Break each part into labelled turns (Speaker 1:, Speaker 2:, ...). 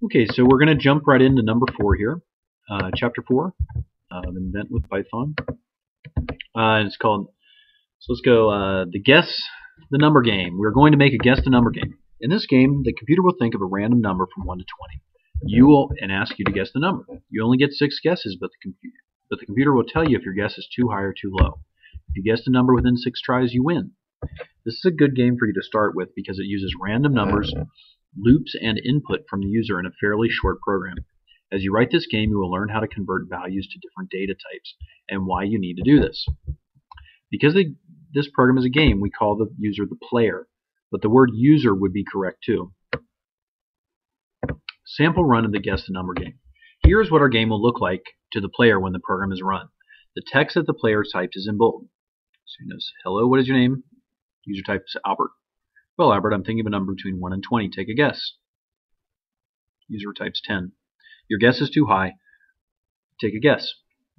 Speaker 1: Okay, so we're going to jump right into number 4 here, chapter 4 of Invent with Python. It's called, so let's go, the Guess the Number game. We're going to make a Guess the Number game. In this game, the computer will think of a random number from 1 to 20. You will and ask you to guess the number. You only get 6 guesses, but the computer will tell you if your guess is too high or too low. If you guess the number within 6 tries, you win. This is a good game for you to start with because it uses random numbers, loops, and input from the user in a fairly short program. As you write this game, you will learn how to convert values to different data types and why you need to do this. Because this program is a game, we call the user the player, but the word user would be correct too. Sample run of the Guess the Number game. Here is what our game will look like to the player when the program is run. The text that the player types is in bold. So he knows, hello, what is your name? User types Albert. Well, Albert, I'm thinking of a number between 1 and 20. Take a guess. User types 10. Your guess is too high. Take a guess.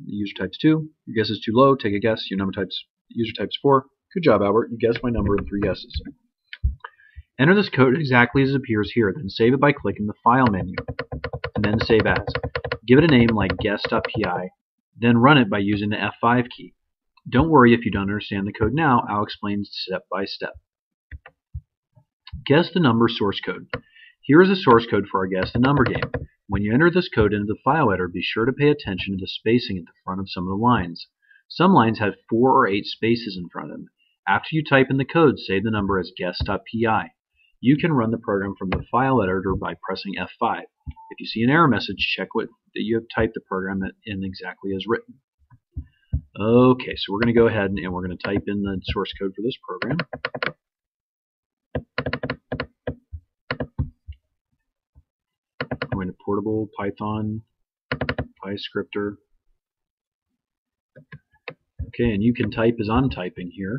Speaker 1: The user types 2. Your guess is too low. Take a guess. User types 4. Good job, Albert. You guessed my number in 3 guesses. Enter this code exactly as it appears here, then save it by clicking the File menu, and then Save As. Give it a name like guess.py, then run it by using the F5 key. Don't worry if you don't understand the code now. I'll explain step by step. Guess the Number source code. Here is the source code for our Guess the Number game. When you enter this code into the file editor, be sure to pay attention to the spacing at the front of some of the lines. Some lines have 4 or 8 spaces in front of them. After you type in the code, save the number as guess.py. You can run the program from the file editor by pressing F5. If you see an error message, check that you have typed the program in exactly as written. Okay, so we're going to go ahead and we're going to type in the source code for this program. I'm going to portable Python PyScripter. Okay, and you can type as I'm typing here.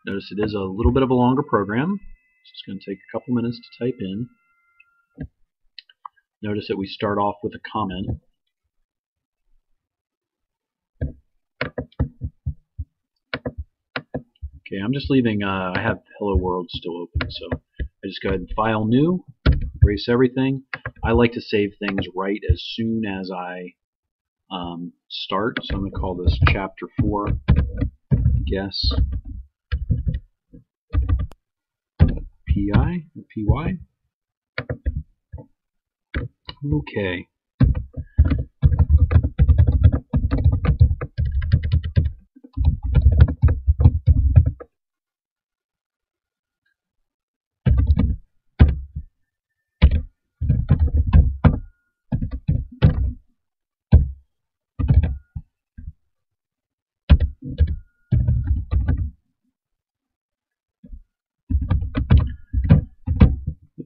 Speaker 1: Notice it is a little bit of a longer program. It's going to take a couple minutes to type in. Notice that we start off with a comment. Okay, I'm just leaving, I have Hello World still open, so I just go ahead and File New, erase everything. I like to save things right as soon as I start, so I'm going to call this Chapter 4, Guess PI or PY. Okay.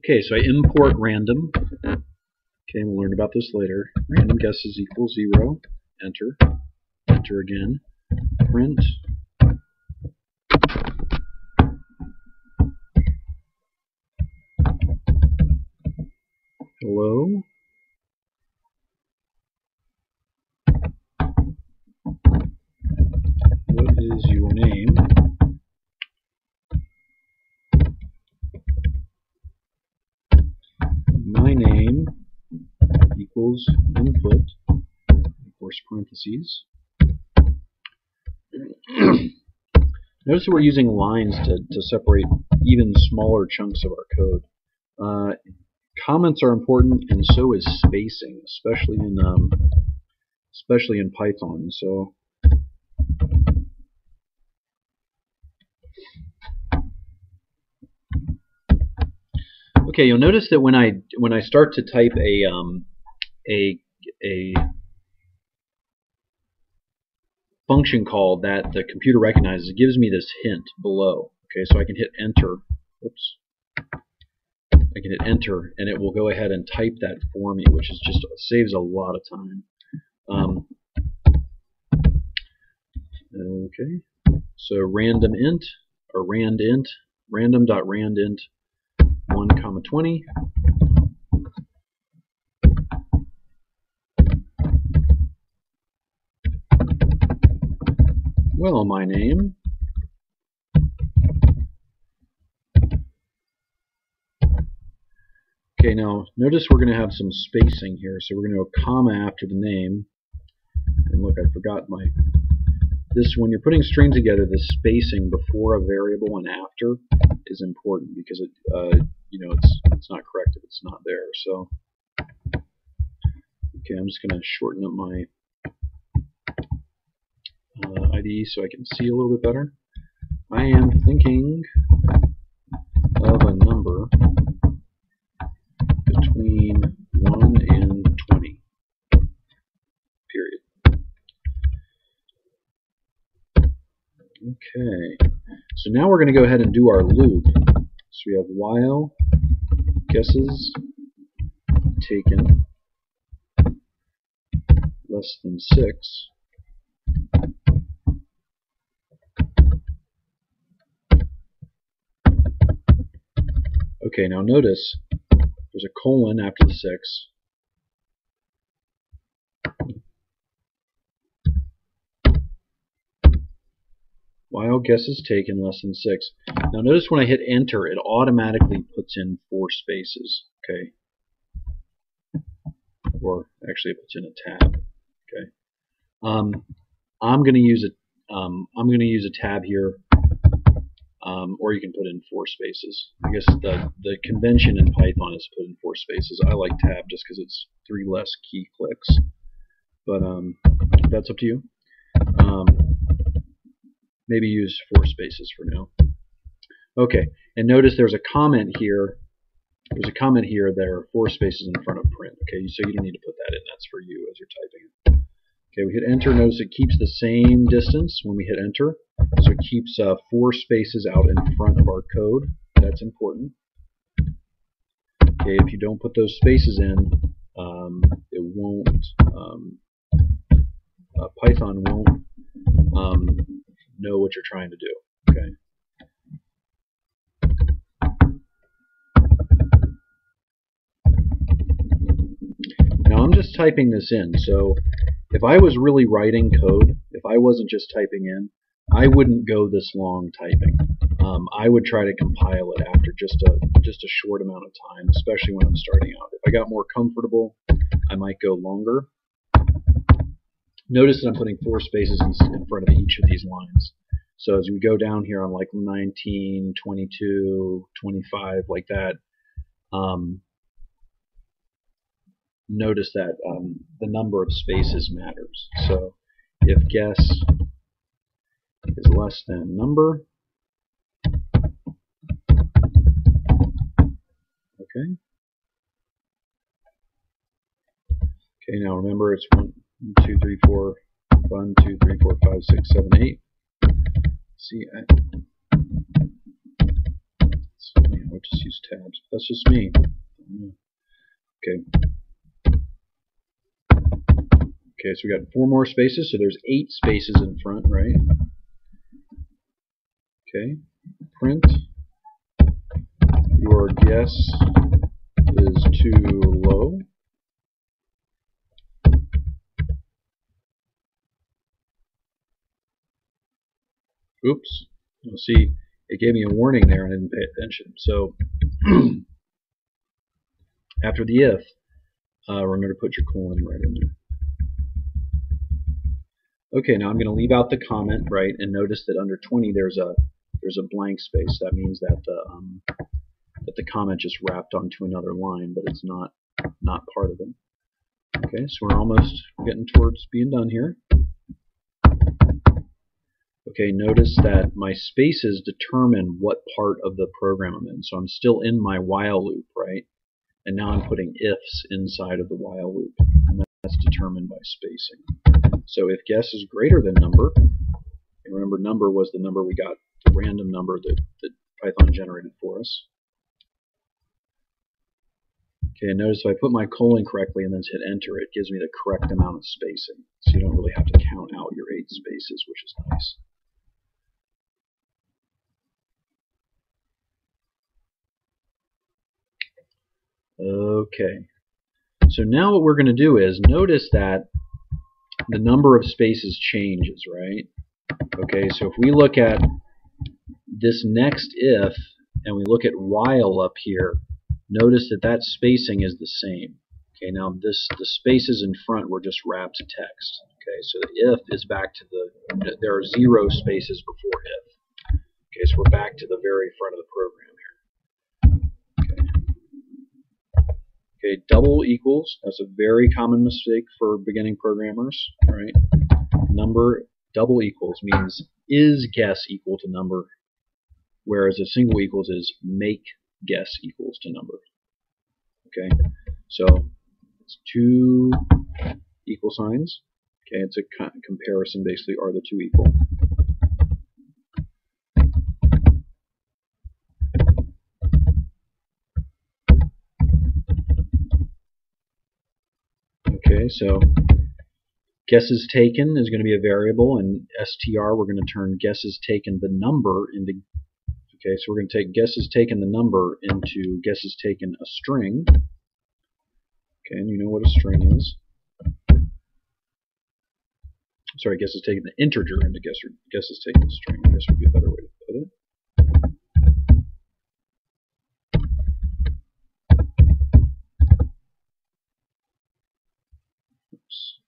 Speaker 1: Okay, so I import random. Okay, we'll learn about this later. Random guesses equals 0. Enter. Enter again. Print. Hello. What is your name? My name equals input, of course, parentheses. Notice that we're using lines to separate even smaller chunks of our code. Comments are important, and so is spacing, especially in Python. So okay, you'll notice that when I start to type a function call that the computer recognizes, it gives me this hint below. Okay, so I can hit enter. Oops. I can hit enter, and it will go ahead and type that for me, which is just saves a lot of time. Okay, so random int or randint, random.randint 1, 20. Well, my name Okay, now notice we're going to have some spacing here, so we're going to go comma after the name. And look, I forgot this. When you're putting strings together, the spacing before a variable and after is important because it's not correct if it's not there. So, okay, I'm just going to shorten up my IDE so I can see a little bit better. I am thinking of a number between 1 and 20, period. Okay, so now we're going to go ahead and do our loop. So we have while guesses taken less than 6. Okay, now notice there's a colon after the 6. While guesses taken less than 6. Now notice when I hit enter, it automatically puts in 4 spaces. Okay, or actually it puts in a tab. Okay, I'm going to use a tab here, or you can put in 4 spaces. I guess the convention in Python is to put in 4 spaces. I like tab just because it's 3 less key clicks, but that's up to you. Maybe use 4 spaces for now. Okay, and notice there's a comment here. There's a comment here. There are 4 spaces in front of print. Okay, so you don't need to put that in. That's for you as you're typing it. Okay, we hit enter. Notice it keeps the same distance when we hit enter. So it keeps 4 spaces out in front of our code. That's important. Okay, if you don't put those spaces in, it won't. Python won't know what you're trying to do. Okay. Now I'm just typing this in, so if I was really writing code, if I wasn't just typing in, I wouldn't go this long typing. I would try to compile it after just a short amount of time, especially when I'm starting out. If I got more comfortable, I might go longer. Notice that I'm putting 4 spaces in front of each of these lines. So as we go down here on like 19, 22, 25, like that, notice that the number of spaces matters. So if guess is less than number, okay. Okay, now remember it's 1, 2, 3, 4, 1, 2, 3, 4, 5, 6, 7, 8. See, I'll just use tabs. That's just me. Okay. Okay, so we got 4 more spaces, so there's 8 spaces in front, right? Okay. Print. Your guess is too low. Oops. You'll see it gave me a warning there and I didn't pay attention. So after the if, remember to put your colon right in there. Okay, now I'm going to leave out the comment, right, and notice that under 20 there's a blank space. That means that the comment just wrapped onto another line, but it's not part of it. Okay, so we're almost getting towards being done here. Okay, notice that my spaces determine what part of the program I'm in. So I'm still in my while loop, right? And now I'm putting ifs inside of the while loop, and that's determined by spacing. So if guess is greater than number, and remember number was the number we got, the random number that Python generated for us. Okay, and notice if I put my colon correctly and then hit enter, it gives me the correct amount of spacing. So you don't really have to count out your 8 spaces, which is nice. Okay, so now what we're going to do is notice that the number of spaces changes, right? Okay, so if we look at this next if and we look at while up here, notice that that spacing is the same. Okay, now the spaces in front were just wrapped text. Okay, so the if is back to there are 0 spaces before if. Okay, so we're back to the very front of the program here. Okay, double equals, that's a very common mistake for beginning programmers, right? Number double equals means is guess equal to number, whereas a single equals is make guess equals to number. Okay, so it's 2 equal signs. Okay, it's a comparison, basically, are the 2 equal? Okay, so guesses taken is going to be a variable, and str we're going to turn guesses taken the number into. Okay, so we're going to take guesses taken the number into guesses taken a string. Okay, and you know what a string is. Sorry, guesses taken the integer into guesses taken the string. I guess would be a better way to put it. Oops.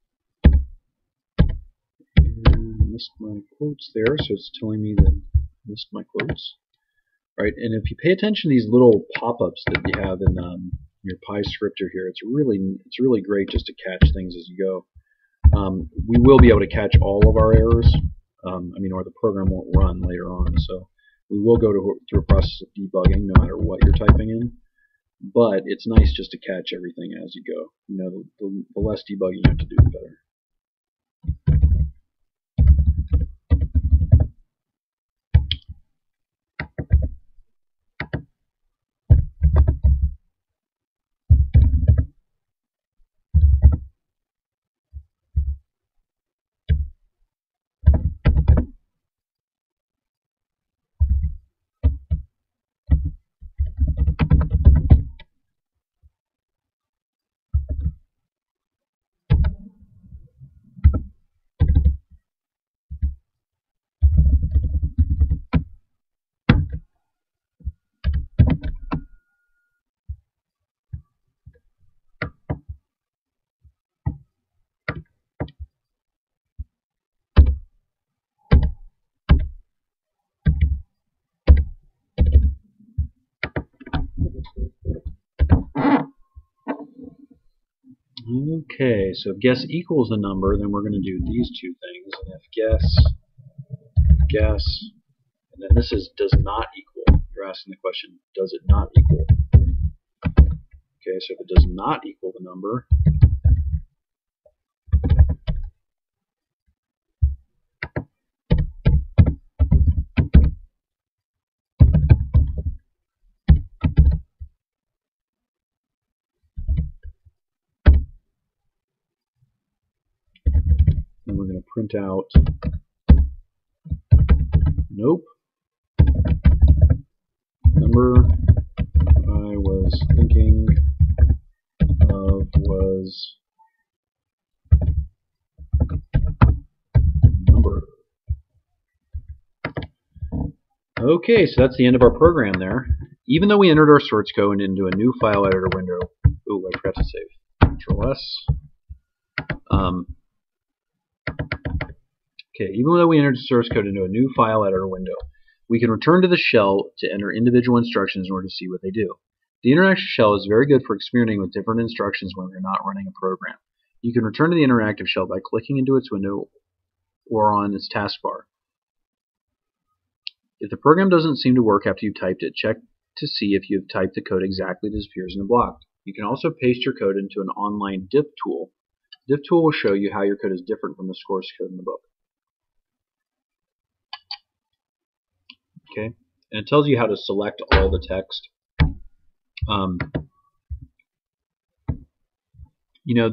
Speaker 1: And I missed my quotes there, so it's telling me that I missed my quotes. Right, and if you pay attention to these little pop-ups that you have in your PyScripter here, it's really great just to catch things as you go. We will be able to catch all of our errors, or the program won't run later on. So we will go through a process of debugging no matter what you're typing in. But it's nice just to catch everything as you go. You know, the less debugging you have to do, the better. Okay, so if guess equals the number, then we're going to do these 2 things. And if guess, and then this is does not equal. You're asking the question, does it not equal? Okay, so if it does not equal the number, then we're going to print out nope. Number I was thinking of was number. Okay, so that's the end of our program there. Even though we entered our source code into a new file editor window, ooh, I forgot to save. Control S. Okay, even though we entered source code into a new file editor window, we can return to the shell to enter individual instructions in order to see what they do. The interactive shell is very good for experimenting with different instructions when we're not running a program. You can return to the interactive shell by clicking into its window or on its taskbar. If the program doesn't seem to work after you've typed it, check to see if you've typed the code exactly as appears in the block. You can also paste your code into an online diff tool. The diff tool will show you how your code is different from the source code in the book. Okay, and it tells you how to select all the text.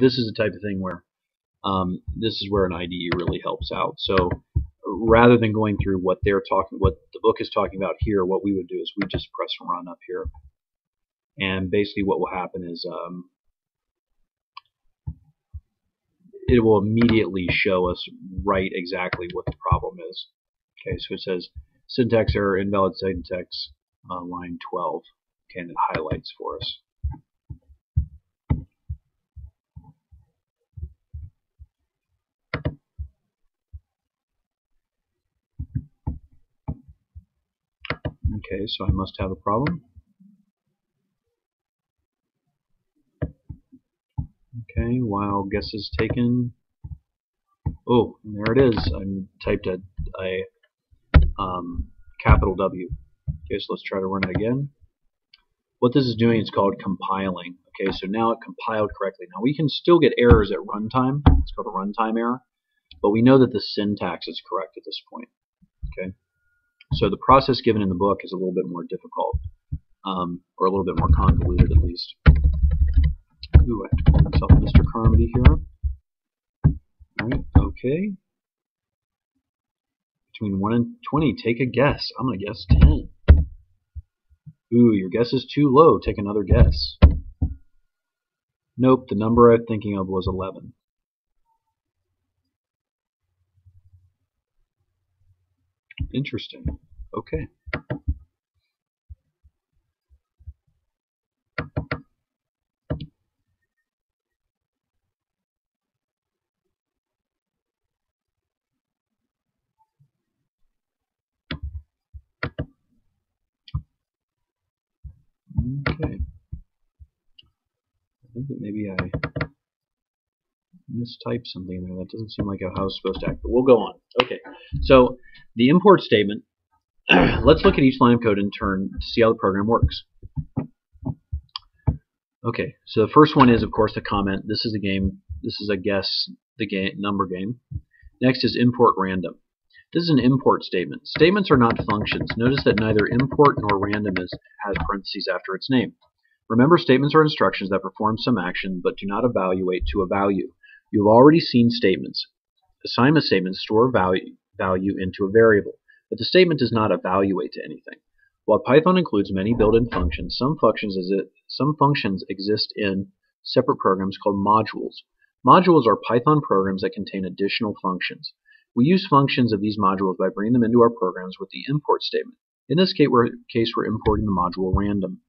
Speaker 1: This is the type of thing where this is where an IDE really helps out. So rather than going through what the book is talking about here, what we would do is we just press run up here, and basically what will happen is it will immediately show us right exactly what the problem is. Okay, so it says syntax error, invalid syntax, line 12. Okay, and it highlights for us. Okay, so I must have a problem. Okay, while guess is taken. Oh, and there it is. I typed a capital W. Okay, so let's try to run it again. What this is doing is called compiling. Okay, so now it compiled correctly. Now we can still get errors at runtime. It's called a runtime error, but we know that the syntax is correct at this point. Okay, so the process given in the book is a little bit more difficult, or a little bit more convoluted at least. Ooh, I have to call myself Mr. Carmody here. Alright, okay. Between 1 and 20, take a guess. I'm going to guess 10. Ooh, your guess is too low. Take another guess. Nope, the number I'm thinking of was 11. Interesting. Okay. Okay. I think that maybe I mistyped something there. That doesn't seem like how I was supposed to act, but we'll go on. Okay, so the import statement, let's look at each line of code in turn to see how the program works. Okay, so the first one is, of course, the comment. This is a game. This is a guess the game number game. Next is import random. This is an import statement. Statements are not functions. Notice that neither import nor random has parentheses after its name. Remember, statements are instructions that perform some action but do not evaluate to a value. You've already seen statements. Assignment statements store value into a variable, but the statement does not evaluate to anything. While Python includes many built-in functions, some functions exist in separate programs called modules. Modules are Python programs that contain additional functions. We use functions of these modules by bringing them into our programs with the import statement. In this case, we're importing the module random.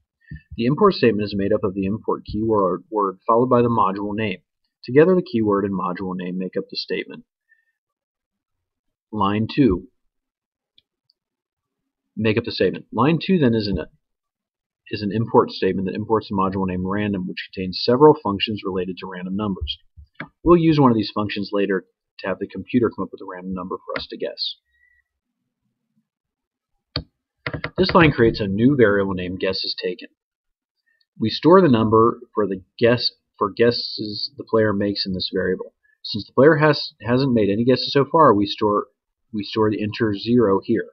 Speaker 1: The import statement is made up of the import keyword followed by the module name. Together, the keyword and module name make up the statement. Line 2 make up the statement. Line 2 then is an import statement that imports the module name random, which contains several functions related to random numbers. We'll use one of these functions later to have the computer come up with a random number for us to guess. This line creates a new variable named guessesTaken. We store the number for guesses the player makes in this variable. Since the player hasn't made any guesses so far, we store the integer 0 here.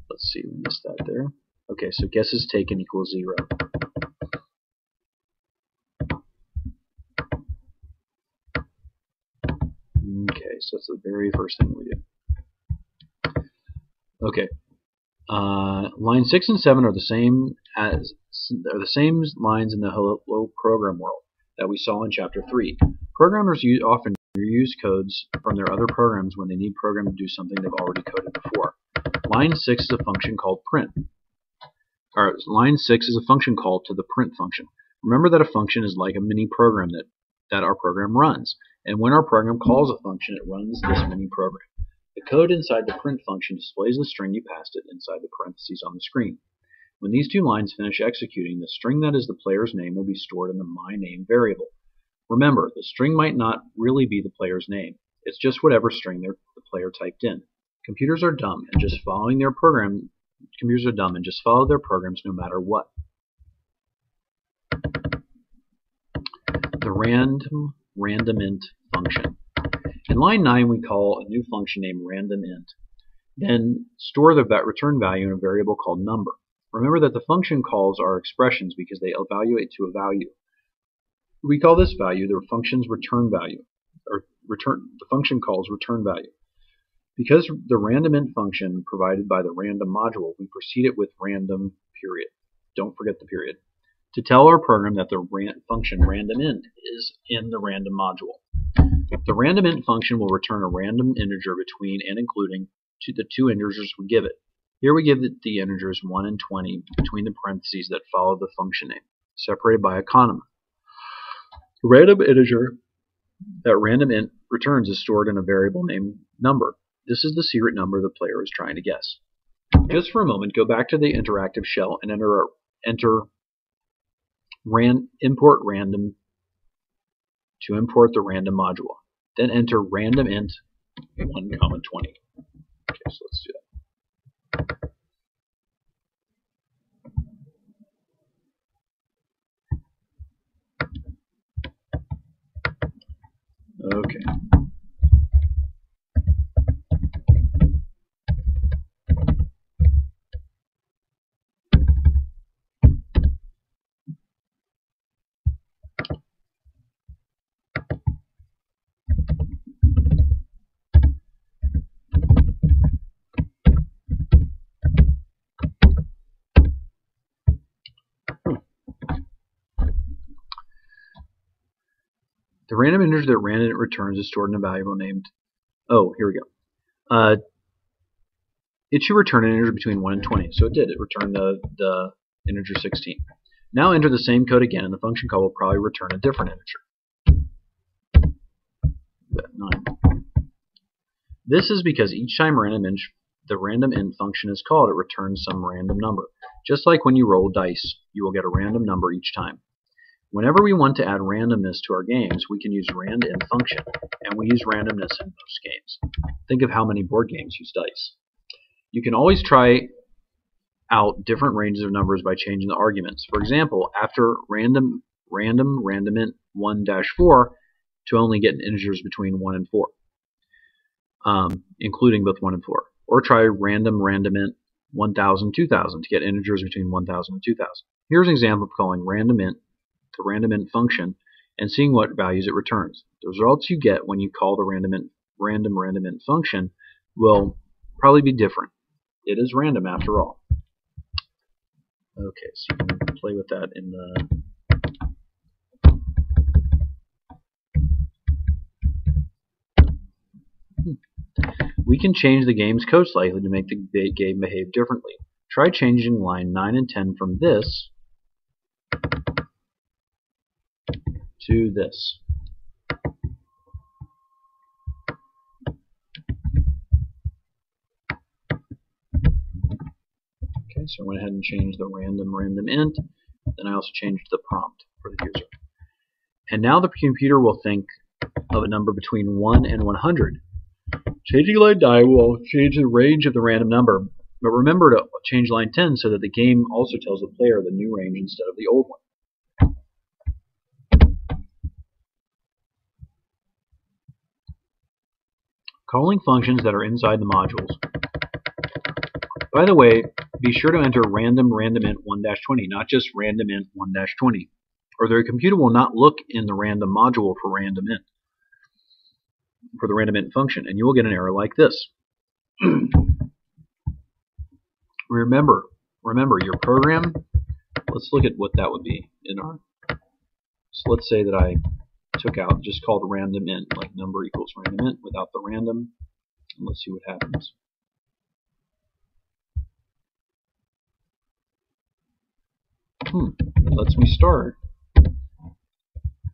Speaker 1: Let's see, we missed that there. Okay, so guessesTaken equals 0. Okay, so that's the very first thing we do. Okay, line 6 and 7 are the same lines in the Hello Program world that we saw in Chapter 3. Programmers often reuse codes from their other programs when they need program to do something they've already coded before. Line 6 is a function called print. Line 6 is a function call to the print function. Remember that a function is like a mini program that our program runs. And when our program calls a function, it runs this mini program. The code inside the print function displays the string you passed it inside the parentheses on the screen. When these two lines finish executing, the string that is the player's name will be stored in the myName variable. Remember, the string might not really be the player's name. It's just whatever string the player typed in. Computers are dumb and just follow their programs no matter what. The randomInt function. In line 9, we call a new function named randomInt. Then store the return value in a variable called number. Remember that the function calls are expressions because they evaluate to a value. We call this value the function's return value, the function calls return value. Because the randomInt function provided by the random module, we precede it with random period. Don't forget the period. To tell our program that the function randomInt is in the random module. The randomInt function will return a random integer between and including the two integers we give it. Here we give the integers 1 and 20 between the parentheses that follow the function name, separated by a comma. The random integer that random int returns is stored in a variable named number. This is the secret number the player is trying to guess. Just for a moment, go back to the interactive shell and import random to import the random module. Then enter random int 1, 20. Okay, so let's do that. Okay. The random integer that random int returns is stored in a variable named. Oh, here we go. It should return an integer between 1 and 20. So it did. It returned the integer 16. Now enter the same code again, and the function call will probably return a different integer. 9. This is because each time the random int function is called, it returns some random number. Just like when you roll dice, you will get a random number each time. Whenever we want to add randomness to our games, we can use randint function, and we use randomness in most games. Think of how many board games use dice. You can always try out different ranges of numbers by changing the arguments. For example, after random int 1-4 to only get integers between 1 and 4, including both 1 and 4. Or try random int 1000, 2000 to get integers between 1000 and 2000. Here's an example of calling random int the random int function and seeing what values it returns. The results you get when you call the random int function will probably be different. It is random after all. Okay, so you can play with that in the... We can change the game's code slightly to make the game behave differently. Try changing line 9 and 10 from this to this. Okay, so I went ahead and changed the random int, then I also changed the prompt for the user. And now the computer will think of a number between 1 and 100. Changing line 9 will change the range of the random number, but remember to change line 10 so that the game also tells the player the new range instead of the old one. Calling functions that are inside the modules. By the way, be sure to enter random int 1-20, not just random int 1-20, or the computer will not look in the random module for the random int function, and you will get an error like this. Remember your program. Let's look at what that would be in our. So let's say that I took out just called random int, like number equals random int without the random, and let's see what happens. It lets me start,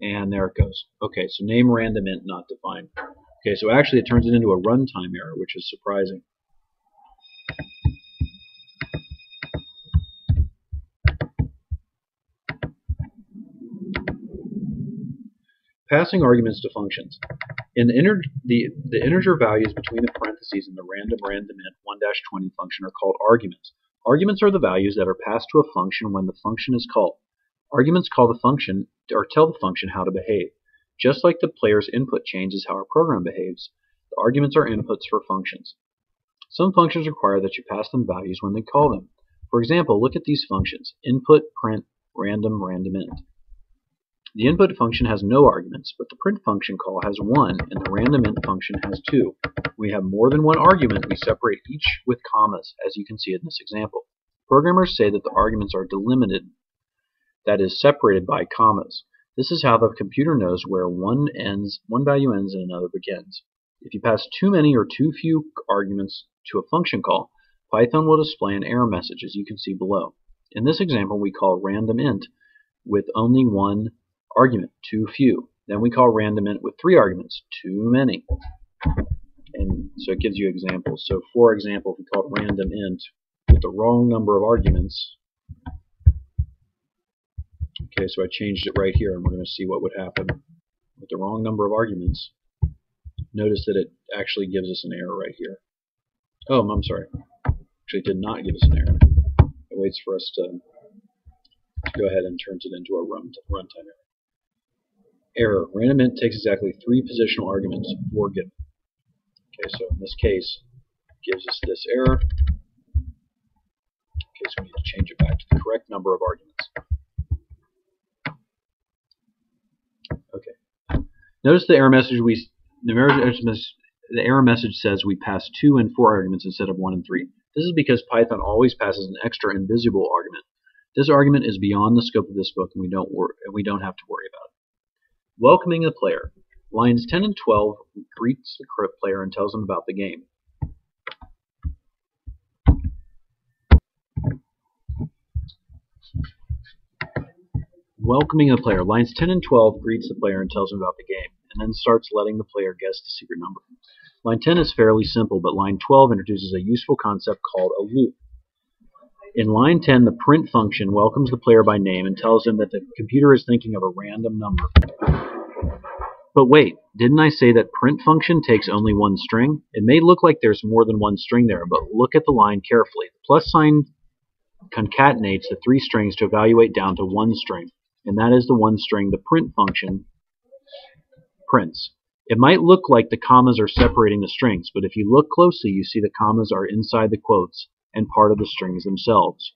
Speaker 1: and there it goes. Okay, so name random int not defined. Okay, so actually it turns it into a runtime error, which is surprising. Passing arguments to functions. In the integer values between the parentheses in the random int 1-20 function are called arguments. Arguments are the values that are passed to a function when the function is called. Arguments call the function or tell the function how to behave. Just like the player's input changes how our program behaves, the arguments are inputs for functions. Some functions require that you pass them values when they call them. For example, look at these functions: input, print, random int. The input function has no arguments, but the print function call has 1, and the random int function has 2. When we have more than one argument, we separate each with commas, as you can see in this example. Programmers say that the arguments are delimited, that is, separated by commas. This is how the computer knows where one value ends and another begins. If you pass too many or too few arguments to a function call, Python will display an error message, as you can see below. In this example, we call random int with only one argument, too few. Then we call random int with 3 arguments, too many. And so it gives you examples. So for example, if we call it random int with the wrong number of arguments, okay, so I changed it right here, and we're going to see what would happen with the wrong number of arguments. Notice that it actually gives us an error right here. Oh, I'm sorry. Actually, it did not give us an error. It waits for us to go ahead and turns it into a runtime error. Error. Random int takes exactly 3 positional arguments for given. Okay, so in this case, it gives us this error. Okay, so we need to change it back to the correct number of arguments. Okay. Notice the error message the error message says we pass 2 and 4 arguments instead of 1 and 3. This is because Python always passes an extra invisible argument. This argument is beyond the scope of this book, and we don't have to worry about it. Welcoming the player. Lines 10 and 12 greets the player and tells them about the game. Welcoming the player. Lines 10 and 12 greets the player and tells him about the game, and then starts letting the player guess the secret number. Line 10 is fairly simple, but line 12 introduces a useful concept called a loop. In line 10, the print function welcomes the player by name and tells him that the computer is thinking of a random number. But wait, didn't I say that print function takes only one string? It may look like there's more than one string there, but look at the line carefully. The plus sign concatenates the 3 strings to evaluate down to 1 string, and that is the 1 string the print function prints. It might look like the commas are separating the strings, but if you look closely, you see the commas are inside the quotes and part of the strings themselves.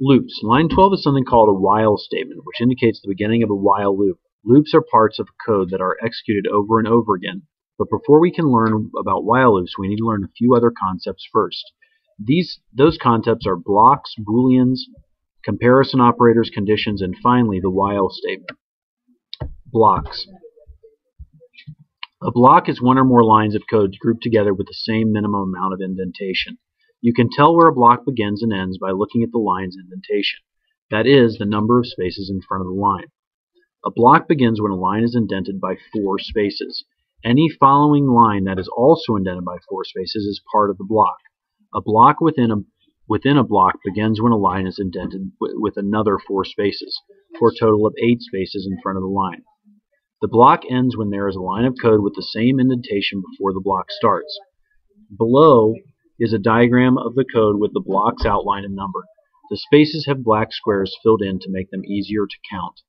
Speaker 1: Loops. Line 12 is something called a while statement, which indicates the beginning of a while loop. Loops are parts of code that are executed over and over again. But before we can learn about while loops, we need to learn a few other concepts first. Those concepts are blocks, booleans, comparison operators, conditions, and finally the while statement. Blocks. A block is 1 or more lines of code grouped together with the same minimum amount of indentation. You can tell where a block begins and ends by looking at the line's indentation. That is, the number of spaces in front of the line. A block begins when a line is indented by 4 spaces. Any following line that is also indented by 4 spaces is part of the block. A block within a block begins when a line is indented with another 4 spaces, for a total of 8 spaces in front of the line. The block ends when there is a line of code with the same indentation before the block starts. Below is a diagram of the code with the blocks outlined and numbered. The spaces have black squares filled in to make them easier to count.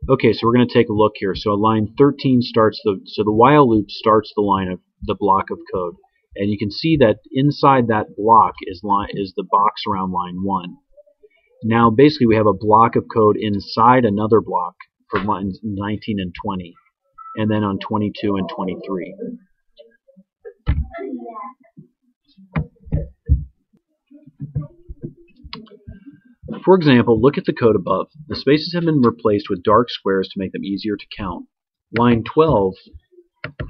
Speaker 1: Okay, so we're going to take a look here. So line 13 starts the while loop starts the block of code. And you can see that inside that block is the box around line 1. Now basically we have a block of code inside another block for lines 19 and 20, and then on 22 and 23. For example, look at the code above. The spaces have been replaced with dark squares to make them easier to count. Line 12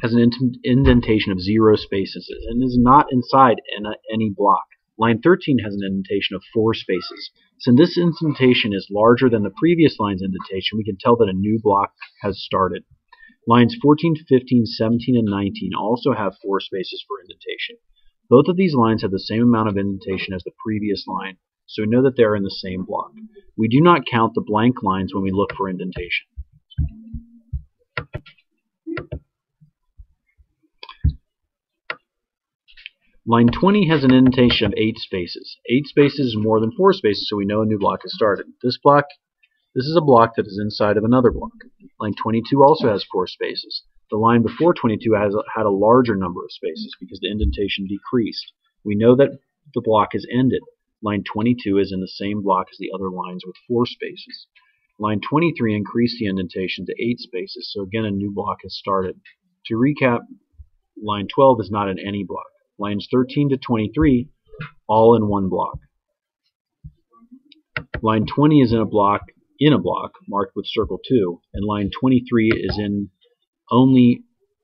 Speaker 1: has an indentation of 0 spaces and is not inside any block. Line 13 has an indentation of 4 spaces. Since this indentation is larger than the previous line's indentation, we can tell that a new block has started. Lines 14, 15, 17, and 19 also have 4 spaces for indentation. Both of these lines have the same amount of indentation as the previous line, so we know that they are in the same block. We do not count the blank lines when we look for indentation. Line 20 has an indentation of 8 spaces. 8 spaces is more than 4 spaces, so we know a new block has started. This is a block that is inside of another block. Line 22 also has 4 spaces. The line before 22 had a larger number of spaces because the indentation decreased. We know that the block has ended. Line 22 is in the same block as the other lines with 4 spaces. Line 23 increased the indentation to 8 spaces, so again a new block has started. To recap, line 12 is not in any block. Lines 13 to 23, all in one block. Line 20 is in a block marked with circle 2, and line 23 is in only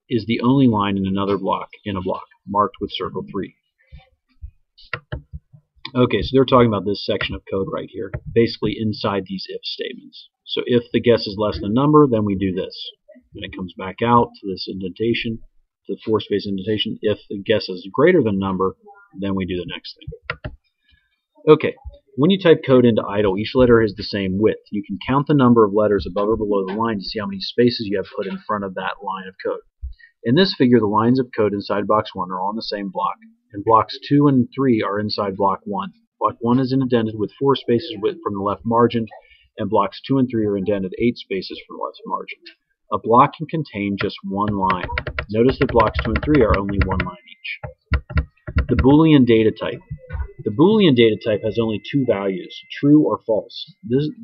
Speaker 1: is the only line in another block in a block, marked with circle 3. Okay, so they're talking about this section of code right here, basically inside these if statements. So if the guess is less than number, then we do this. Then it comes back out to this indentation, to the four space indentation. If the guess is greater than number, then we do the next thing. Okay, when you type code into idle, each letter is the same width. You can count the number of letters above or below the line to see how many spaces you have put in front of that line of code. In this figure, the lines of code inside box 1 are all in the same block, and blocks 2 and 3 are inside block 1. Block 1 is indented with 4 spaces from the left margin, and blocks 2 and 3 are indented 8 spaces from the left margin. A block can contain just one line. Notice that blocks 2 and 3 are only one line each. The Boolean data type. The Boolean data type has only two values, true or false.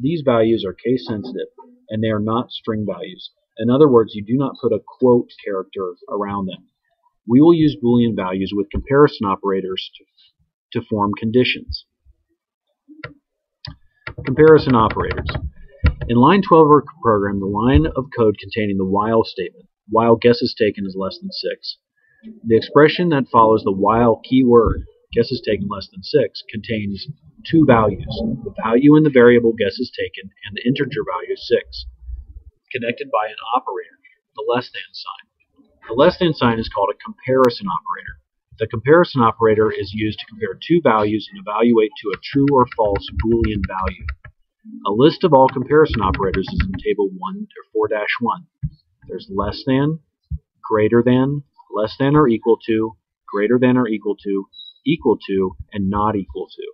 Speaker 1: These values are case sensitive, and they are not string values. In other words, you do not put a quote character around them. We will use Boolean values with comparison operators to form conditions. Comparison operators. In line 12 of our program, the line of code containing the while statement, while guess is taken is less than 6. The expression that follows the while keyword, guess is taken less than 6, contains two values, the value in the variable guess is taken and the integer value 6, connected by an operator, the less than sign. The less than sign is called a comparison operator. The comparison operator is used to compare two values and evaluate to a true or false Boolean value. A list of all comparison operators is in table 1 or 4-1. There's less than, greater than, less than or equal to, greater than or equal to, and not equal to.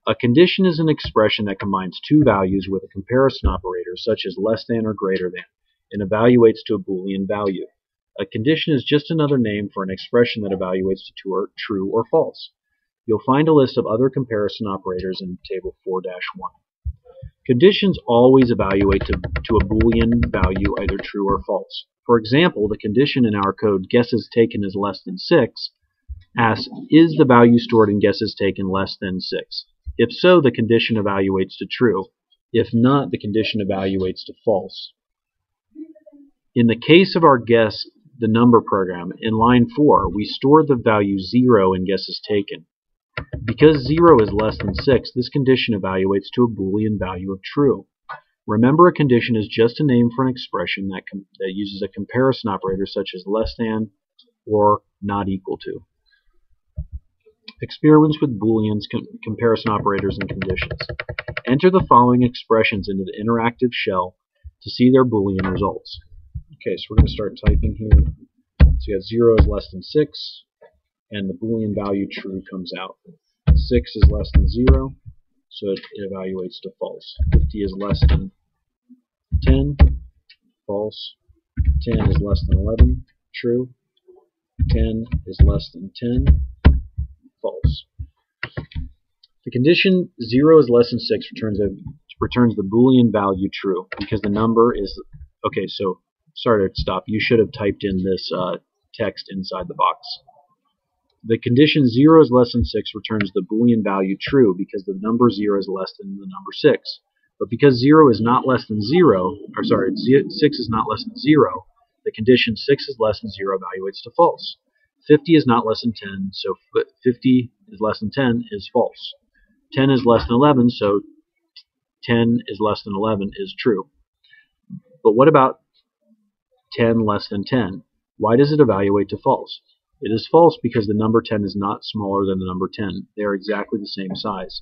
Speaker 1: A condition is an expression that combines two values with a comparison operator such as less than or greater than, and evaluates to a Boolean value. A condition is just another name for an expression that evaluates to true or false. You'll find a list of other comparison operators in table 4-1. Conditions always evaluate to a Boolean value, either true or false. For example, the condition in our code guesses taken is less than 6 asks, is the value stored in guesses taken less than 6? If so, the condition evaluates to true. If not, the condition evaluates to false. In the case of our guess the number program, in line 4, we store the value 0 in guesses taken. Because 0 is less than 6, this condition evaluates to a Boolean value of true. Remember, a condition is just a name for an expression that uses a comparison operator such as less than or not equal to. Experiments with Booleans, comparison operators, and conditions. Enter the following expressions into the interactive shell to see their Boolean results. Okay, so we're going to start typing here. So you have 0 is less than 6, and the Boolean value true comes out. 6 is less than 0, so it evaluates to false. 50 is less than 10, false. 10 is less than 11, true. 10 is less than 10, false. The condition 0 is less than 6 returns the Boolean value true because the number is... Okay, so sorry to stop. You should have typed in this text inside the box. The condition 0 is less than 6 returns the Boolean value true because the number 0 is less than the number 6. But because 0 is not less than 0, 6 is not less than 0, the condition 6 is less than 0 evaluates to false. 50 is not less than 10, so 50 is less than 10 is false. 10 is less than 11, so 10 is less than 11 is true. But what about 10 less than 10? Why does it evaluate to false? It is false because the number 10 is not smaller than the number 10. They are exactly the same size.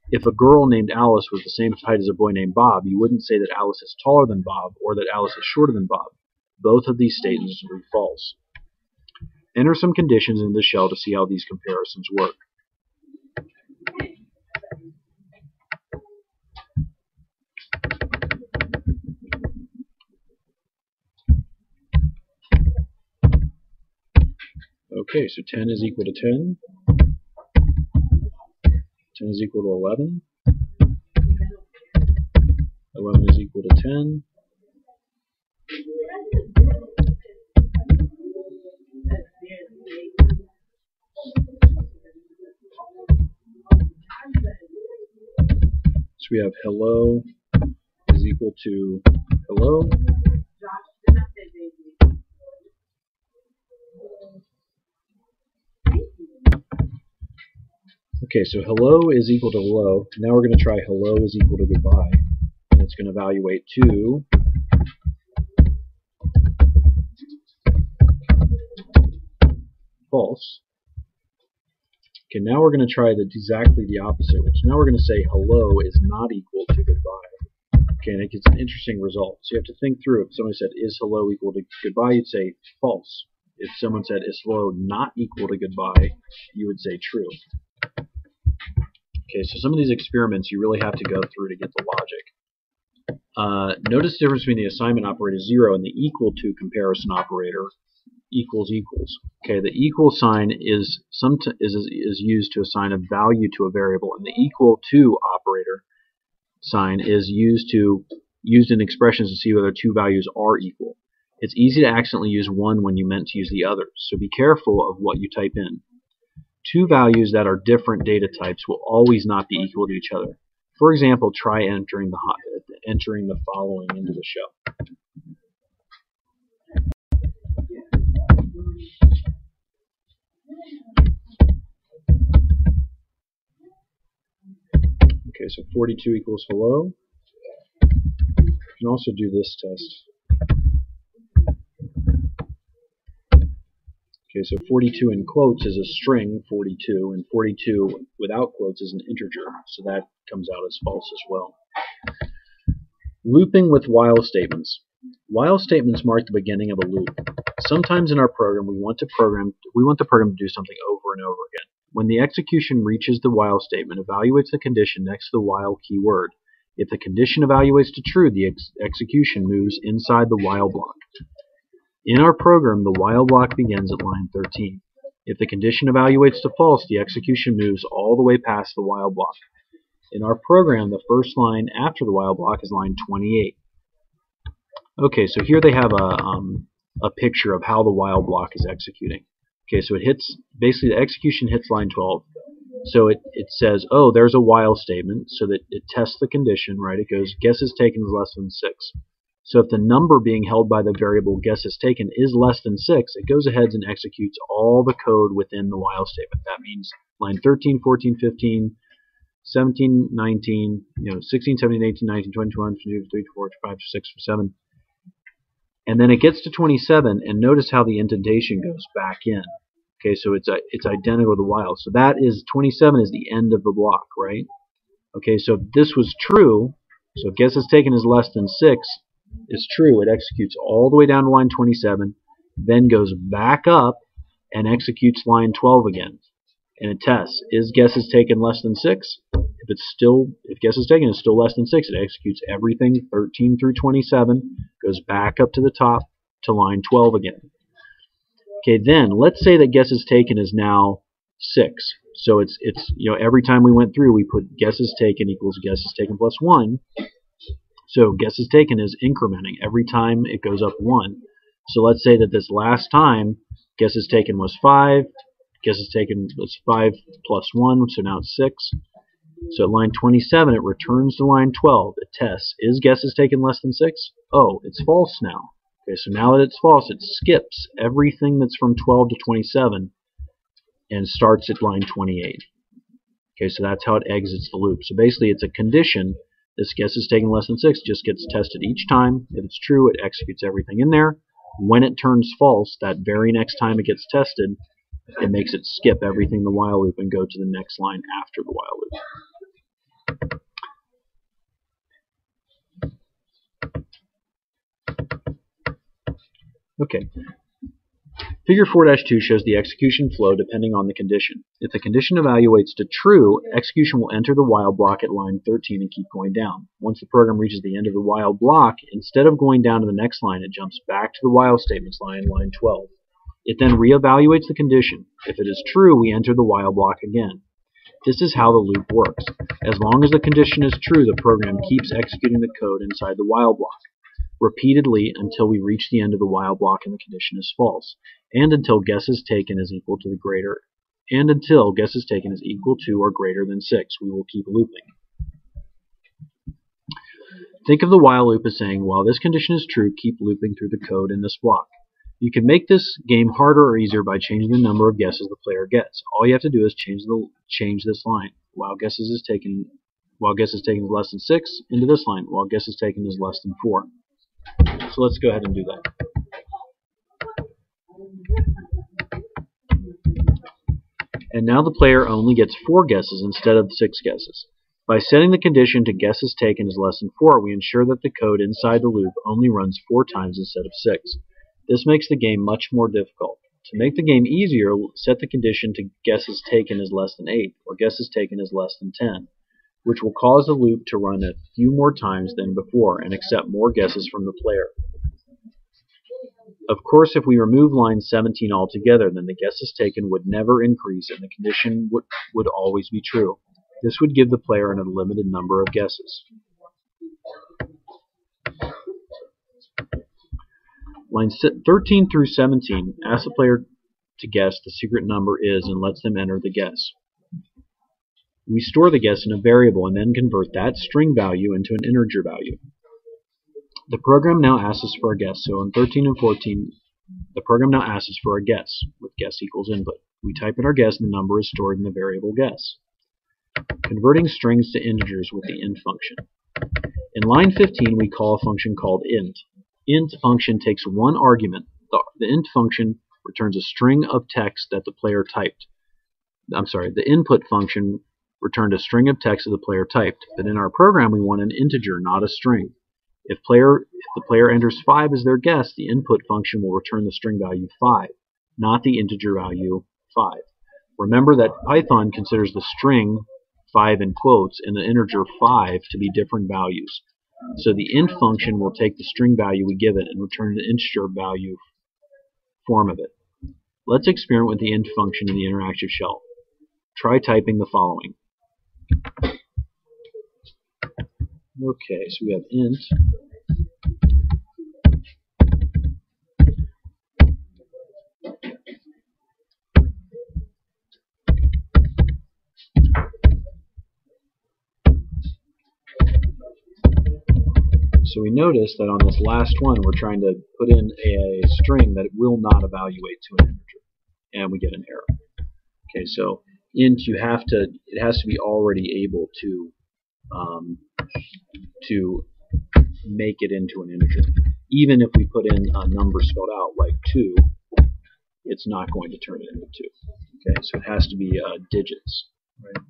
Speaker 1: If a girl named Alice was the same height as a boy named Bob, you wouldn't say that Alice is taller than Bob or that Alice is shorter than Bob. Both of these statements would be false. Enter some conditions in the shell to see how these comparisons work. Okay, so 10 is equal to 10. 10 is equal to 11. 11 is equal to 10. So we have hello is equal to hello. Okay, so hello is equal to hello. Now we're going to try hello is equal to goodbye. And it's going to evaluate to false. Okay, now we're going to try exactly the opposite, which now we're going to say hello is not equal to goodbye. Okay, and it gets an interesting result. So you have to think through. If somebody said, is hello equal to goodbye, you'd say false. If someone said, is hello not equal to goodbye, you would say true. Okay, so some of these experiments you really have to go through to get the logic. Notice the difference between the assignment operator 0 and the equal to comparison operator equals equals. Okay, the equal sign is used to assign a value to a variable, and the equal to operator sign is used in expressions to see whether two values are equal. It's easy to accidentally use one when you meant to use the other, so be careful of what you type in. Two values that are different data types will always not be equal to each other. For example, try entering the following into the shell. Okay, so 42 equals hello. You can also do this test. Okay, so 42 in quotes is a string 42, and 42 without quotes is an integer, so that comes out as false as well. Looping with while statements. While statements mark the beginning of a loop. Sometimes in our program we want the program to do something over and over again. When the execution reaches the while statement, evaluates the condition next to the while keyword. If the condition evaluates to true, the execution moves inside the while block. In our program, the while block begins at line 13. If the condition evaluates to false, the execution moves all the way past the while block. In our program, the first line after the while block is line 28. Okay, so here they have a picture of how the while block is executing. Okay, so basically the execution hits line 12. So it says, oh, there's a while statement, so that it tests the condition, right? It goes, guesses taken is less than 6. So if the number being held by the variable guesses taken is less than 6, it goes ahead and executes all the code within the while statement. That means line 13, 14, 15, 17, 19, 16, 17, 18, 19, 20, 21, 22, 23, 24, 25, 26, 27. And then it gets to 27, and notice how the indentation goes back in. Okay, so it's identical to while. So that is 27 is the end of the block, right? Okay, so if this was true, so guesses taken is less than 6 is true, it executes all the way down to line 27, then goes back up and executes line 12 again. And it tests, is guesses taken less than 6? If guesses taken is still less than 6, it executes everything 13 through 27, goes back up to the top to line 12 again. Okay, then let's say that guesses taken is now 6. So it's every time we went through, we put guesses taken equals guesses taken plus 1. So guesses taken is incrementing every time it goes up 1. So let's say that this last time guesses taken was 5, guesses taken was 5 plus 1, so now it's 6. So at line 27 it returns to line 12. It tests, is guesses taken less than 6? Oh, it's false now. Okay, so now that it's false, it skips everything that's from 12 to 27 and starts at line 28. Okay, so that's how it exits the loop. So basically it's a condition. This guess is taken less than 6, just gets tested each time. If it's true, it executes everything in there. When it turns false, that very next time it gets tested, it makes it skip everything in the while loop and go to the next line after the while loop. Okay. Figure 4-2 shows the execution flow depending on the condition. If the condition evaluates to true, execution will enter the while block at line 13 and keep going down. Once the program reaches the end of the while block, instead of going down to the next line, it jumps back to the while statements line 12. It then reevaluates the condition. If it is true, we enter the while block again. This is how the loop works. As long as the condition is true, the program keeps executing the code inside the while block repeatedly until we reach the end of the while block and the condition is false, and until guesses taken is equal to or greater than 6. We will keep looping. Think of the while loop as saying, while this condition is true, keep looping through the code in this block. You can make this game harder or easier by changing the number of guesses the player gets. All you have to do is change this line. While guesses taken is less than 6 into this line. While guesses taken is less than 4. So let's go ahead and do that. And now the player only gets 4 guesses instead of 6 guesses. By setting the condition to guesses taken is less than 4, we ensure that the code inside the loop only runs 4 times instead of 6. This makes the game much more difficult. To make the game easier, set the condition to guesses taken is less than 8, or guesses taken is less than 10, which will cause the loop to run a few more times than before and accept more guesses from the player. Of course, if we remove line 17 altogether, then the guesses taken would never increase and the condition would always be true. This would give the player an unlimited number of guesses. Lines 13 through 17 ask the player to guess the secret number is and lets them enter the guess. We store the guess in a variable and then convert that string value into an integer value. The program now asks us for a guess. So in 13 and 14, the program now asks us for a guess with guess equals input. We type in our guess and the number is stored in the variable guess. Converting strings to integers with the int function. In line 15, we call a function called int. Int function takes one argument. The int function returns a string of text that the player typed. The input function returned a string of text that the player typed. But in our program, we want an integer, not a string. If the player enters 5 as their guess, the input function will return the string value 5, not the integer value 5. Remember that Python considers the string 5 in quotes and the integer 5 to be different values. So the int function will take the string value we give it and return the integer value form of it. Let's experiment with the int function in the interactive shell. Try typing the following. Okay, so we have int. So we notice that on this last one, we're trying to put in a string that it will not evaluate to an integer, and we get an error. Okay, so int, it has to be already able to make it into an integer. Even if we put in a number spelled out like 2, it's not going to turn it into 2. Okay, so it has to be digits. Right?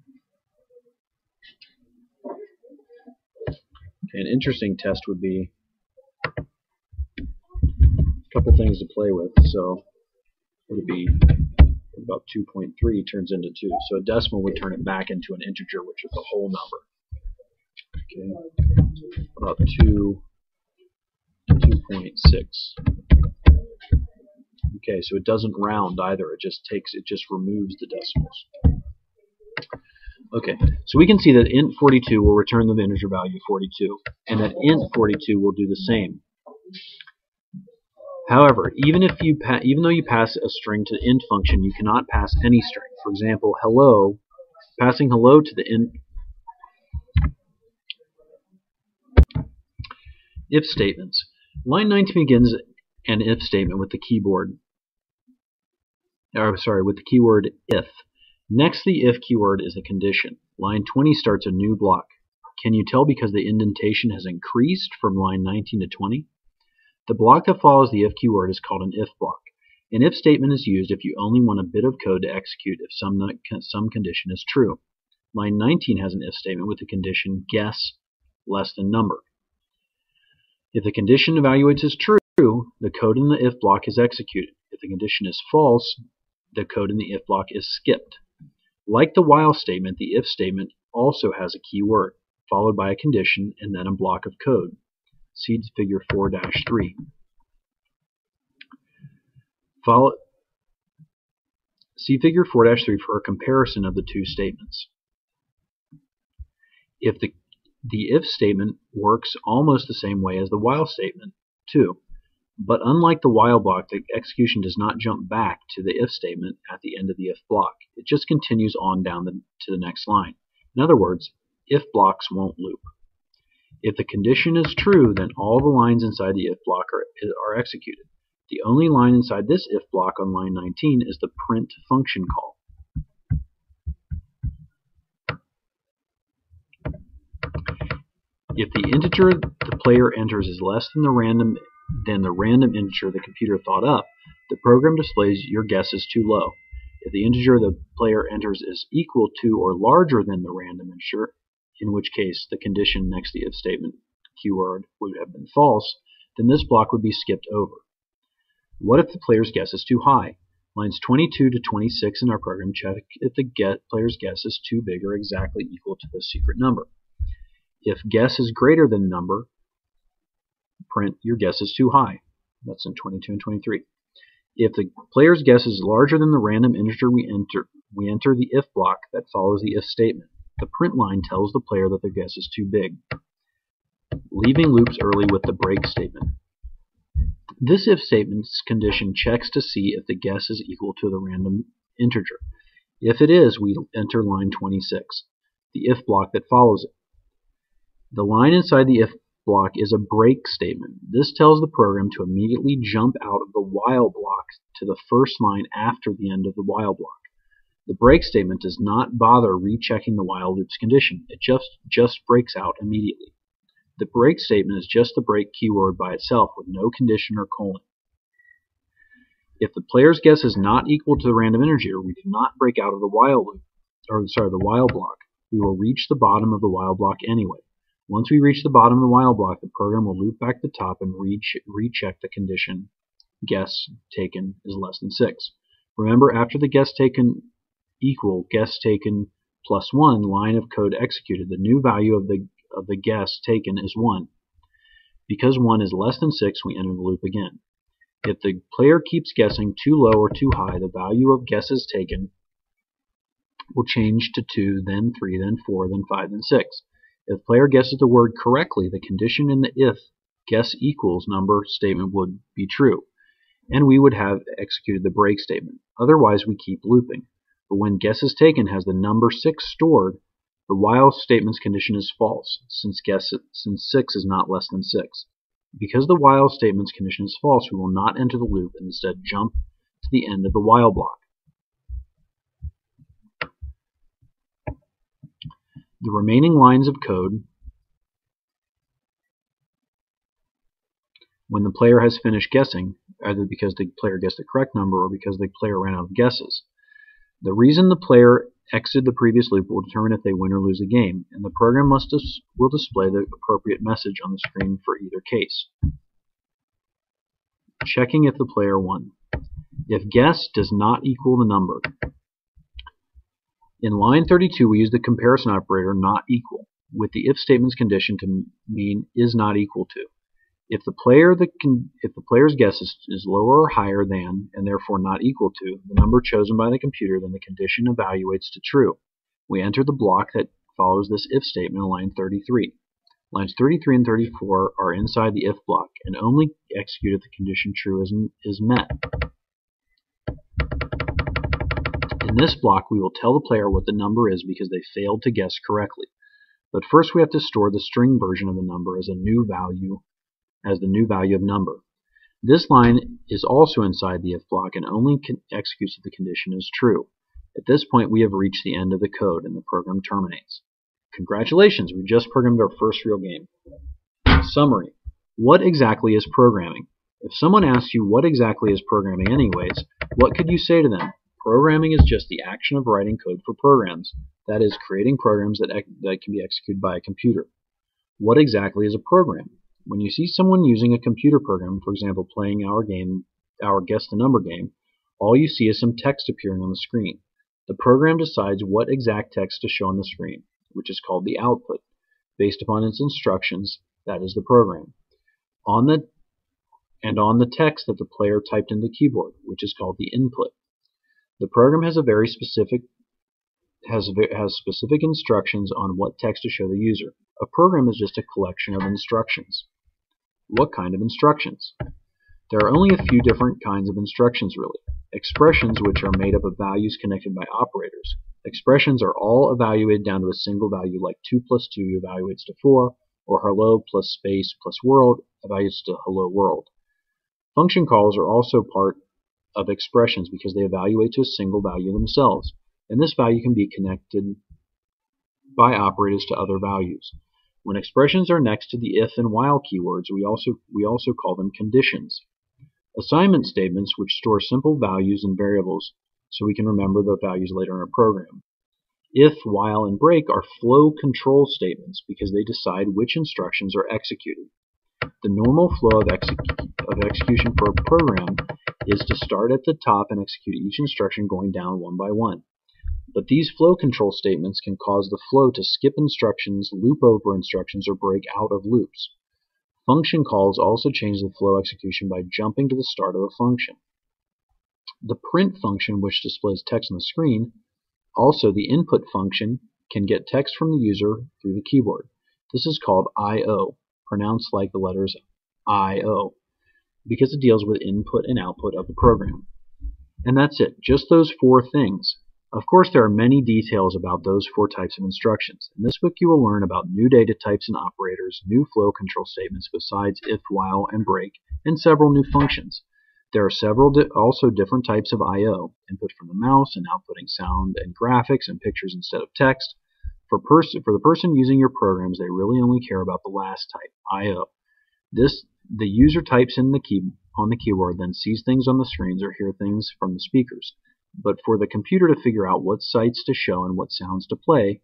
Speaker 1: Okay, an interesting test would be a couple things to play with. So would it be about 2.3 turns into 2. So a decimal would turn it back into an integer, which is a whole number. Okay, about 2.6. Okay, so it doesn't round either. It just removes the decimals. Okay, so we can see that int 42 will return the integer value 42, and that int 42 will do the same. However, even though you pass a string to the int function, you cannot pass any string. For example, hello, passing hello to the int. If statements. Line 19 begins an if statement with the keyword if. Next to the if keyword is a condition. Line 20 starts a new block. Can you tell because the indentation has increased from line 19 to 20? The block that follows the if keyword is called an if block. An if statement is used if you only want a bit of code to execute if some condition is true. Line 19 has an if statement with the condition guess less than number. If the condition evaluates as true, the code in the if block is executed. If the condition is false, the code in the if block is skipped. Like the while statement, the if statement also has a keyword, followed by a condition and then a block of code. See figure 4-3. See figure 4-3 for a comparison of the two statements. If the if statement works almost the same way as the while statement, too. But unlike the while block, the execution does not jump back to the if statement at the end of the if block. It just continues on down to the next line. In other words, if blocks won't loop. If the condition is true, then all the lines inside the if block are executed. The only line inside this if block on line 19 is the print function call. If the integer the player enters is less than the random integer the computer thought up, the program displays your guess is too low. If the integer the player enters is equal to or larger than the random integer, in which case the condition next to the if statement keyword would have been false, then this block would be skipped over. What if the player's guess is too high? Lines 22 to 26 in our program check if the player's guess is too big or exactly equal to the secret number. If guess is greater than number, print your guess is too high. That's in 22 and 23. If the player's guess is larger than the random integer we enter the if block that follows the if statement. The print line tells the player that their guess is too big, leaving loops early with the break statement. This if statement's condition checks to see if the guess is equal to the random integer. If it is, we enter line 26, the if block that follows it. The line inside the if block is a break statement. This tells the program to immediately jump out of the while block to the first line after the end of the while block. The break statement does not bother rechecking the while loop's condition. It just breaks out immediately. The break statement is just the break keyword by itself with no condition or colon. If the player's guess is not equal to the random integer, we do not break out of the while loop, the while block. We will reach the bottom of the while block anyway. Once we reach the bottom of the while block, the program will loop back to the top and recheck the condition guess taken is less than 6. Remember, after the guess taken equal guess taken plus 1 line of code executed, the new value of the guess taken is 1. Because 1 is less than 6, we enter the loop again. If the player keeps guessing too low or too high, the value of guesses taken will change to 2, then 3, then 4, then 5, then 6. If the player guesses the word correctly, the condition in the if guess equals number statement would be true, and we would have executed the break statement. Otherwise, we keep looping. But when guesses taken has the number 6 stored, the while statement's condition is false, since 6 is not less than 6. Because the while statement's condition is false, we will not enter the loop and instead jump to the end of the while block. The remaining lines of code, when the player has finished guessing, either because the player guessed the correct number or because the player ran out of guesses. The reason the player exited the previous loop will determine if they win or lose the game, and the program will display the appropriate message on the screen for either case. Checking if the player won. If guess does not equal the number. In line 32, we use the comparison operator not equal, with the if statement's condition to mean is not equal to. If the player's guess is lower or higher than, and therefore not equal to, the number chosen by the computer, then the condition evaluates to true. We enter the block that follows this if statement in line 33. Lines 33 and 34 are inside the if block, and only execute if the condition true is met. In this block, we will tell the player what the number is because they failed to guess correctly. But first we have to store the string version of the number as the new value of number. This line is also inside the if block and only executes if the condition is true. At this point, we have reached the end of the code and the program terminates. Congratulations, we just programmed our first real game. Summary. What exactly is programming? If someone asks you what exactly is programming anyways, what could you say to them? Programming is just the action of writing code for programs. That is, creating programs that can be executed by a computer. What exactly is a program? When you see someone using a computer program, for example playing our Guess the Number game, all you see is some text appearing on the screen. The program decides what exact text to show on the screen, which is called the output. Based upon its instructions, that is the program. On the text that the player typed into the keyboard, which is called the input. The program has specific instructions on what text to show the user. A program is just a collection of instructions. What kind of instructions? There are only a few different kinds of instructions really. Expressions, which are made up of values connected by operators. Expressions are all evaluated down to a single value, like 2 plus 2 evaluates to 4, or hello plus space plus world evaluates to hello world. Function calls are also part of expressions because they evaluate to a single value themselves, and this value can be connected by operators to other values. When expressions are next to the if and while keywords, we also call them conditions. Assignment statements which store simple values and variables so we can remember the values later in our program. If, while, and break are flow control statements because they decide which instructions are executed. The normal flow of execution for a program is to start at the top and execute each instruction going down one by one. But these flow control statements can cause the flow to skip instructions, loop over instructions, or break out of loops. Function calls also change the flow execution by jumping to the start of a function. The print function, which displays text on the screen, also the input function, can get text from the user through the keyboard. This is called I/O, pronounced like the letters I/O, because it deals with input and output of the program. And that's it, just those four things. Of course, there are many details about those four types of instructions. In this book, you will learn about new data types and operators, new flow control statements besides if, while, and break, and several new functions. There are several also different types of I/O, input from the mouse and outputting sound and graphics and pictures instead of text. For the person using your programs, they really only care about the last type, I/O. The user types in on the keyboard, then sees things on the screens or hear things from the speakers. But for the computer to figure out what sights to show and what sounds to play,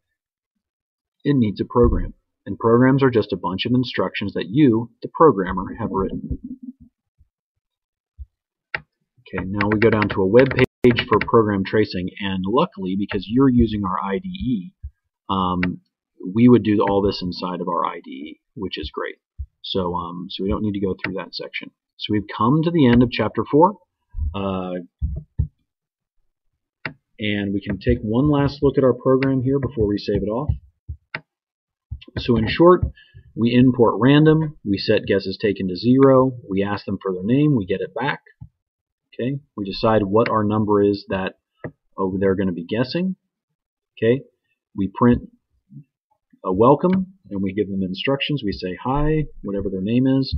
Speaker 1: it needs a program. And programs are just a bunch of instructions that you, the programmer, have written. Okay, now we go down to a web page for program tracing, and luckily, because you're using our IDE, we would do all this inside of our IDE, which is great. So we don't need to go through that section. So we've come to the end of chapter 4. And we can take one last look at our program here before we save it off. So in short, we import random, we set guesses taken to 0, we ask them for their name, we get it back. Okay, we decide what our number is that they're going to be guessing. Okay, we print a welcome and we give them instructions. We say hi, whatever their name is,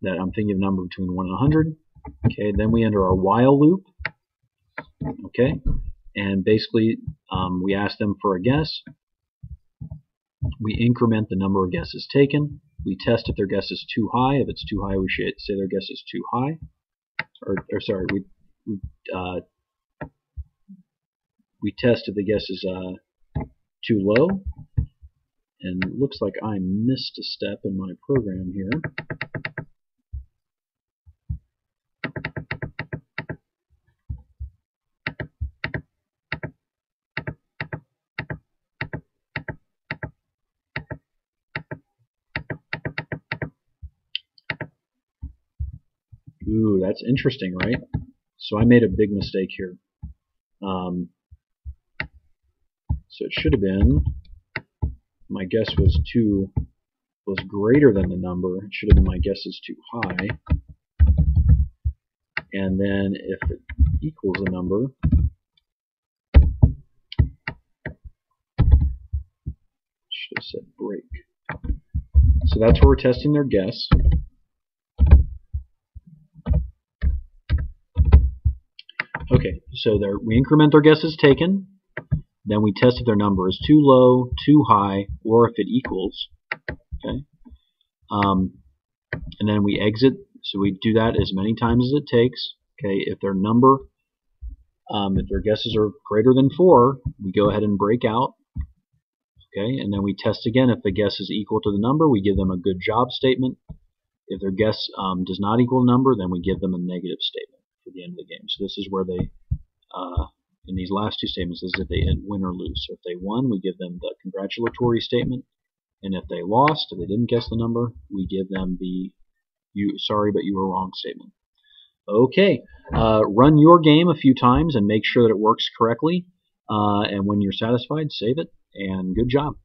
Speaker 1: that I'm thinking of a number between 1 and 100. Okay, then we enter our while loop. Okay. And basically, we ask them for a guess. We increment the number of guesses taken. We test if their guess is too high. If it's too high, we should say their guess is too high. We test if the guess is too low. And it looks like I missed a step in my program here. Ooh, that's interesting, right? So I made a big mistake here. So it should have been, my guess was greater than the number. It should have been my guess is too high. And then if it equals a number, should have said break. So that's where we're testing their guess. Okay, so we increment their guesses taken, then we test if their number is too low, too high, or if it equals. Okay, and then we exit. So we do that as many times as it takes. Okay, if their number, if their guesses are greater than 4, we go ahead and break out. Okay, and then we test again. If the guess is equal to the number, we give them a good job statement. If their guess does not equal the number, then we give them a negative statement for the end of the game. So this is where they, in these last two statements, this is if they win or lose. So if they won, we give them the congratulatory statement, and if they lost, if they didn't guess the number, we give them the sorry but you were wrong statement. Okay, run your game a few times and make sure that it works correctly, and when you're satisfied, save it, and good job.